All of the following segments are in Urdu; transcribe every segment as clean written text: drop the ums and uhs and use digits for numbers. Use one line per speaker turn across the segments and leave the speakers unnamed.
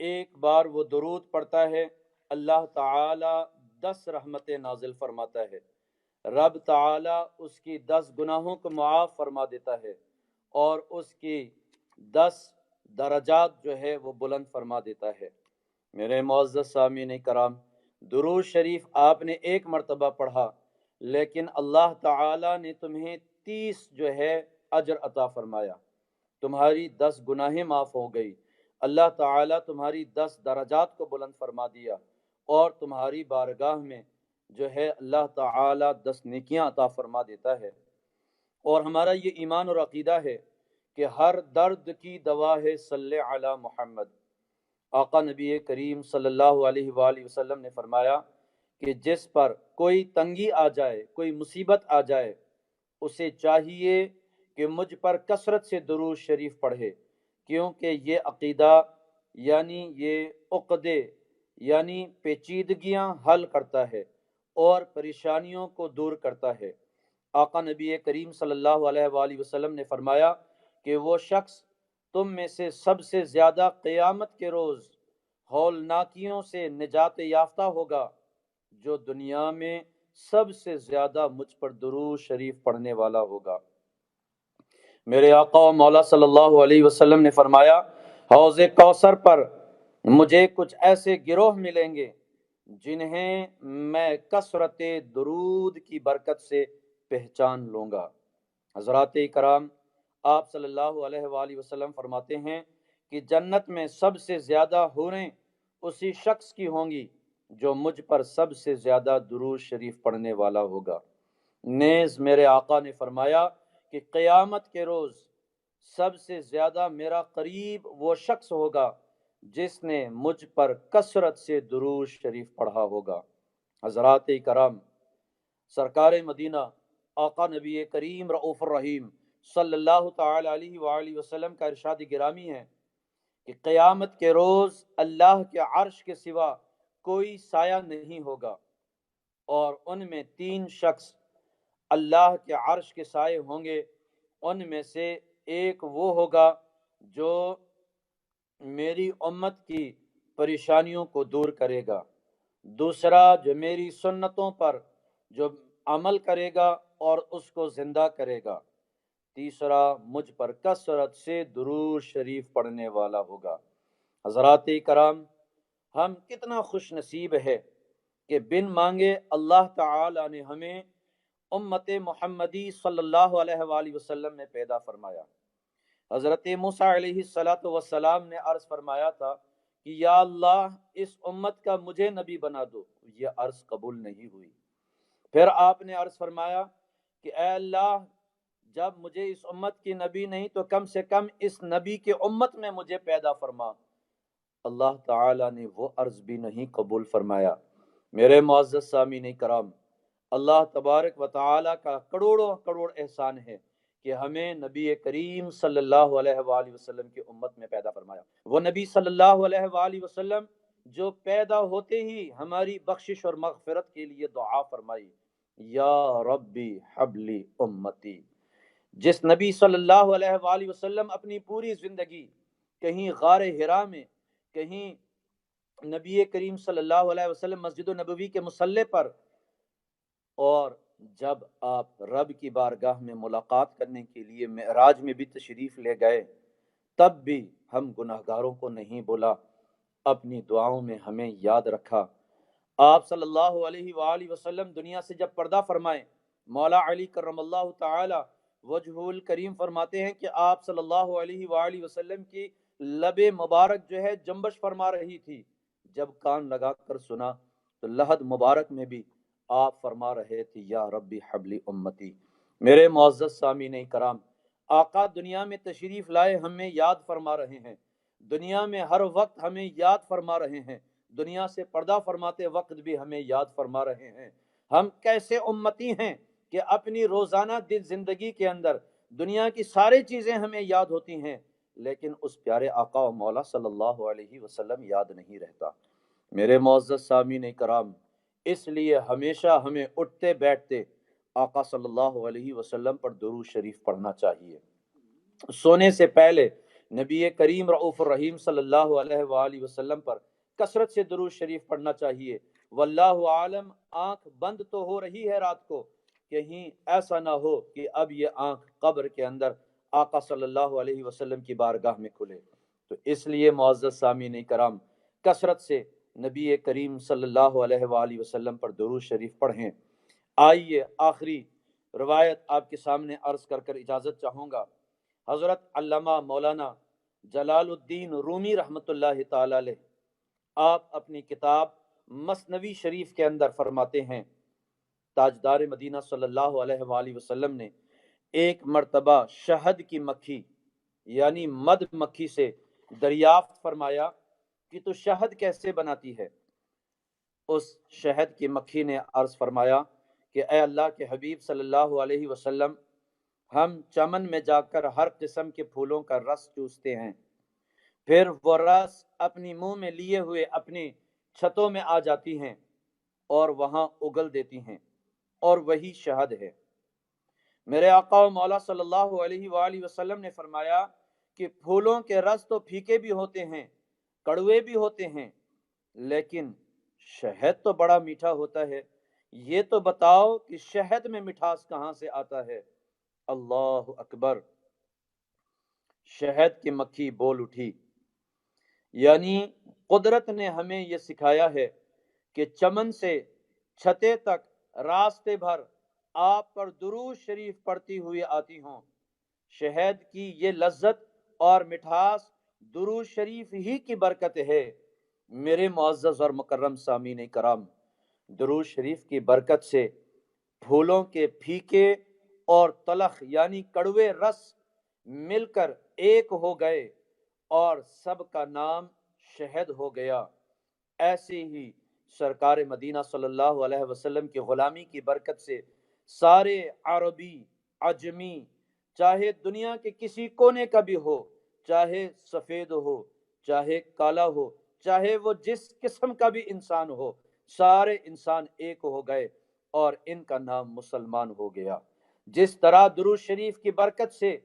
ایک بار وہ درود پڑھتا ہے، اللہ تعالی 10 رحمتیں نازل فرماتا ہے، رب تعالی اس کی 10 گناہوں کو معاف فرما دیتا ہے اور اس کی 10 درجات جو ہے وہ بلند فرما دیتا ہے۔ میرے معزز سامعین کرام، درود شریف آپ نے ایک مرتبہ پڑھا، لیکن اللہ تعالی نے تمہیں 30 جو ہے اجر عطا فرمایا، تمہاری 10 گناہیں معاف ہو گئی، اللہ تعالیٰ تمہاری 10 درجات کو بلند فرما دیا، اور تمہاری بارگاہ میں جو ہے اللہ تعالیٰ 10 نیکیاں عطا فرما دیتا ہے۔ اور ہمارا یہ ایمان اور عقیدہ ہے کہ ہر درد کی دوا ہے صلی علی محمد۔ آقا نبی کریم صلی اللہ علیہ وآلہ وسلم نے فرمایا کہ جس پر کوئی تنگی آ جائے، کوئی مصیبت آ جائے، اسے چاہیے کہ مجھ پر کثرت سے درود شریف پڑھے، کیونکہ یہ عقیدہ یعنی یہ عقدے یعنی پیچیدگیاں حل کرتا ہے اور پریشانیوں کو دور کرتا ہے۔ آقا نبی کریم صلی اللہ علیہ وآلہ وسلم نے فرمایا کہ وہ شخص تم میں سے سب سے زیادہ قیامت کے روز ہولناکیوں سے نجات یافتہ ہوگا، جو دنیا میں سب سے زیادہ مجھ پر درود شریف پڑھنے والا ہوگا۔ میرے آقا و مولا صلی اللہ علیہ وسلم نے فرمایا، حوض کوثر پر مجھے کچھ ایسے گروہ ملیں گے جنہیں میں کثرت درود کی برکت سے پہچان لوں گا۔ حضرات کرام، آپ صلی اللہ علیہ وآلہ وسلم فرماتے ہیں کہ جنت میں سب سے زیادہ حوریں اسی شخص کی ہوں گی جو مجھ پر سب سے زیادہ درود شریف پڑھنے والا ہوگا۔ نیز میرے آقا نے فرمایا کہ قیامت کے روز سب سے زیادہ میرا قریب وہ شخص ہوگا جس نے مجھ پر کثرت سے درود شریف پڑھا ہوگا۔ حضرات کرام، سرکار مدینہ آقا نبی کریم رؤوف الرحیم صلی اللہ تعالی علیہ وآلہ وسلم کا ارشاد گرامی ہے کہ قیامت کے روز اللہ کے عرش کے سوا کوئی سایہ نہیں ہوگا، اور ان میں 3 شخص اللہ کے عرش کے سائے ہوں گے۔ ان میں سے ایک وہ ہوگا جو میری امت کی پریشانیوں کو دور کرے گا، دوسرا جو میری سنتوں پر جو عمل کرے گا اور اس کو زندہ کرے گا، تیسرا مجھ پر کثرت سے درود شریف پڑھنے والا ہوگا۔ حضرات کرام، ہم کتنا خوش نصیب ہے کہ بن مانگے اللہ تعالی نے ہمیں امت محمدی صلی اللہ علیہ وآلہ وسلم میں پیدا فرمایا۔ حضرت موسیٰ علیہ السلام نے عرض فرمایا تھا کہ یا اللہ اس امت کا مجھے نبی بنا دو، یہ عرض قبول نہیں ہوئی۔ پھر آپ نے عرض فرمایا کہ اے اللہ جب مجھے اس امت کی نبی نہیں تو کم سے کم اس نبی کے امت میں مجھے پیدا فرما۔ اللہ تعالیٰ نے وہ عرض بھی نہیں قبول فرمایا۔ میرے معزز سامعین کرام، اللہ تبارک و تعالیٰ کا کروڑوں کروڑ احسان ہے کہ ہمیں نبی کریم صلی اللہ علیہ وآلہ وسلم کی امت میں پیدا فرمایا۔ وہ نبی صلی اللہ علیہ وآلہ وسلم جو پیدا ہوتے ہی ہماری بخشش اور مغفرت کے لیے دعا فرمائی، یا ربی حبلی امتی۔ جس نبی صلی اللہ علیہ وآلہ وسلم اپنی پوری زندگی کہیں غار حرا میں، کہیں نبی کریم صلی اللہ علیہ وسلم مسجد نبوی کے مصلی پر، اور جب آپ رب کی بارگاہ میں ملاقات کرنے کے لیے معراج میں بھی تشریف لے گئے، تب بھی ہم گناہگاروں کو نہیں بولا، اپنی دعاؤں میں ہمیں یاد رکھا۔ آپ صلی اللہ علیہ وآلہ وسلم دنیا سے جب پردہ فرمائے، مولا علی کرم اللہ تعالی وجہ الکریم فرماتے ہیں کہ آپ صلی اللہ علیہ وآلہ وسلم کی لب مبارک جو ہے جنبش فرما رہی تھی۔ جب کان لگا کر سنا تو لحد مبارک میں بھی آپ فرما رہے تھے یا ربی حبلی امتی۔ میرے معزز سامعین کرام، آقا دنیا میں تشریف لائے ہمیں یاد فرما رہے ہیں، دنیا میں ہر وقت ہمیں یاد فرما رہے ہیں، دنیا سے پردہ فرماتے وقت بھی ہمیں یاد فرما رہے ہیں۔ ہم کیسے امتی ہیں کہ اپنی روزانہ دل زندگی کے اندر دنیا کی ساری چیزیں ہمیں یاد ہوتی ہیں، لیکن اس پیارے آقا و مولا صلی اللہ علیہ وسلم یاد نہیں رہتا۔ میرے معزز سامعین کرام، اس لیے ہمیشہ ہمیں اٹھتے بیٹھتے آقا صلی اللہ علیہ وسلم پر درود شریف پڑھنا چاہیے۔ سونے سے پہلے نبی کریم رؤوف الرحیم صلی اللہ علیہ وآلہ وسلم پر کثرت سے درود شریف پڑھنا چاہیے۔ واللہ عالم، آنکھ بند تو ہو رہی ہے رات کو، کہیں ایسا نہ ہو کہ اب یہ آنکھ قبر کے اندر آقا صلی اللہ علیہ وسلم کی بارگاہ میں کھلے۔ تو اس لیے معزز سامعین کرام، کثرت سے نبی کریم صلی اللہ علیہ وآلہ وسلم پر درود شریف پڑھیں۔ آئیے آخری روایت آپ کے سامنے عرض کر اجازت چاہوں گا۔ حضرت علامہ مولانا جلال الدین رومی رحمۃ اللہ تعالی علیہ، آپ اپنی کتاب مثنوی شریف کے اندر فرماتے ہیں، تاجدار مدینہ صلی اللہ علیہ وآلہ وسلم نے ایک مرتبہ شہد کی مکھی یعنی مد مکھی سے دریافت فرمایا کہ تو شہد کیسے بناتی ہے؟ اس شہد کی مکھی نے عرض فرمایا کہ اے اللہ کے حبیب صلی اللہ علیہ وسلم، ہم چمن میں جا کر ہر قسم کے پھولوں کا رس چوستے ہیں، پھر وہ رس اپنی منہ میں لیے ہوئے اپنی چھتوں میں آ جاتی ہیں اور وہاں اگل دیتی ہیں، اور وہی شہد ہے۔ میرے آقا و مولا صلی اللہ علیہ وآلہ وسلم نے فرمایا کہ پھولوں کے رس تو پھیکے بھی ہوتے ہیں، کڑوے بھی ہوتے ہیں، لیکن شہد تو بڑا میٹھا ہوتا ہے، یہ تو بتاؤ کہ شہد میں مٹھاس کہاں سے آتا ہے؟ اللہ اکبر! شہد کی مکھی بول اٹھی، یعنی قدرت نے ہمیں یہ سکھایا ہے کہ چمن سے چھتے تک راستے بھر آپ پر درود شریف پڑھتی ہوئی آتی ہوں۔ شہد کی یہ لذت اور مٹھاس درود شریف ہی کی برکت ہے۔ میرے معزز اور مکرم سامعین کرام، درود شریف کی برکت سے پھولوں کے پھیکے اور تلخ یعنی کڑوے رس مل کر ایک ہو گئے اور سب کا نام شہد ہو گیا۔ ایسے ہی سرکار مدینہ صلی اللہ علیہ وسلم کی غلامی کی برکت سے سارے عربی عجمی، چاہے دنیا کے کسی کونے کا بھی ہو، چاہے سفید ہو، چاہے کالا ہو، چاہے وہ جس قسم کا بھی انسان ہو، سارے انسان ایک ہو گئے اور ان کا نام مسلمان ہو گیا۔ جس طرح درود شریف کی برکت سے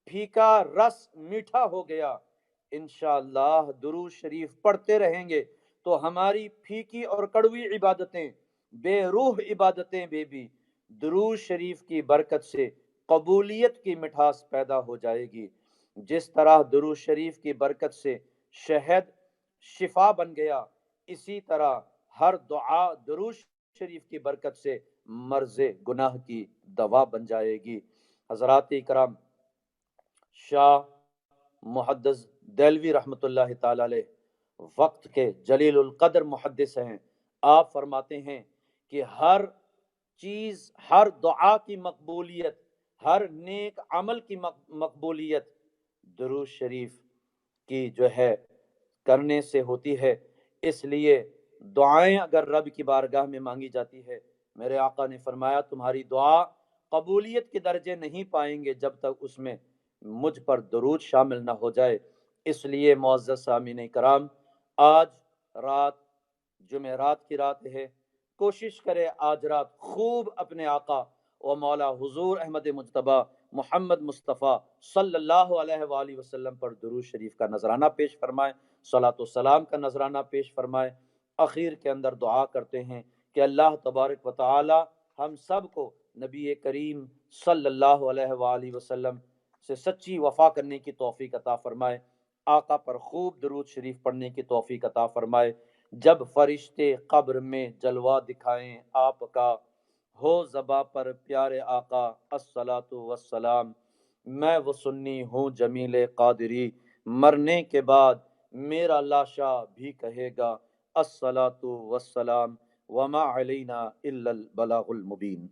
پھیکا رس میٹھا ہو گیا، انشاءاللہ درود شریف پڑھتے رہیں گے تو ہماری پھیکی اور کڑوی عبادتیں، بے روح عبادتیں بھی درود شریف کی برکت سے قبولیت کی مٹھاس پیدا ہو جائے گی۔ جس طرح درود شریف کی برکت سے شہد شفا بن گیا، اسی طرح ہر دعا درود شریف کی برکت سے مرض گناہ کی دوا بن جائے گی۔ حضرات کرام، شاہ محدث دہلوی رحمۃ اللہ تعالی علیہ وقت کے جلیل القدر محدث ہیں۔ آپ فرماتے ہیں کہ ہر چیز، ہر دعا کی مقبولیت، ہر نیک عمل کی مقبولیت درود شریف کی جو ہے کرنے سے ہوتی ہے۔ اس لیے دعائیں اگر رب کی بارگاہ میں مانگی جاتی ہے، میرے آقا نے فرمایا تمہاری دعا قبولیت کے درجے نہیں پائیں گے جب تک اس میں مجھ پر درود شامل نہ ہو جائے۔ اس لیے معزز سامعین کرام، آج رات جمعرات کی رات ہے، کوشش کرے آج رات خوب اپنے آقا و مولا حضور احمد مجتبی محمد مصطفیٰ صلی اللہ علیہ وآلہ وسلم پر درود شریف کا نذرانہ پیش فرمائے، صلاۃ و سلام کا نذرانہ پیش فرمائے۔ اخیر کے اندر دعا کرتے ہیں کہ اللہ تبارک و تعالی ہم سب کو نبی کریم صلی اللہ علیہ وآلہ وسلم سے سچی وفا کرنے کی توفیق عطا فرمائے، آقا پر خوب درود شریف پڑھنے کی توفیق عطا فرمائے۔ جب فرشتے قبر میں جلوہ دکھائیں آپ کا، ہو زباں پر پیارے آقا الصلاۃ والسلام، میں وہ سنی ہوں جمیل قادری، مرنے کے بعد میرا لاشا بھی کہے گا الصلاۃ والسلام وما علینا الا البلاغ المبین۔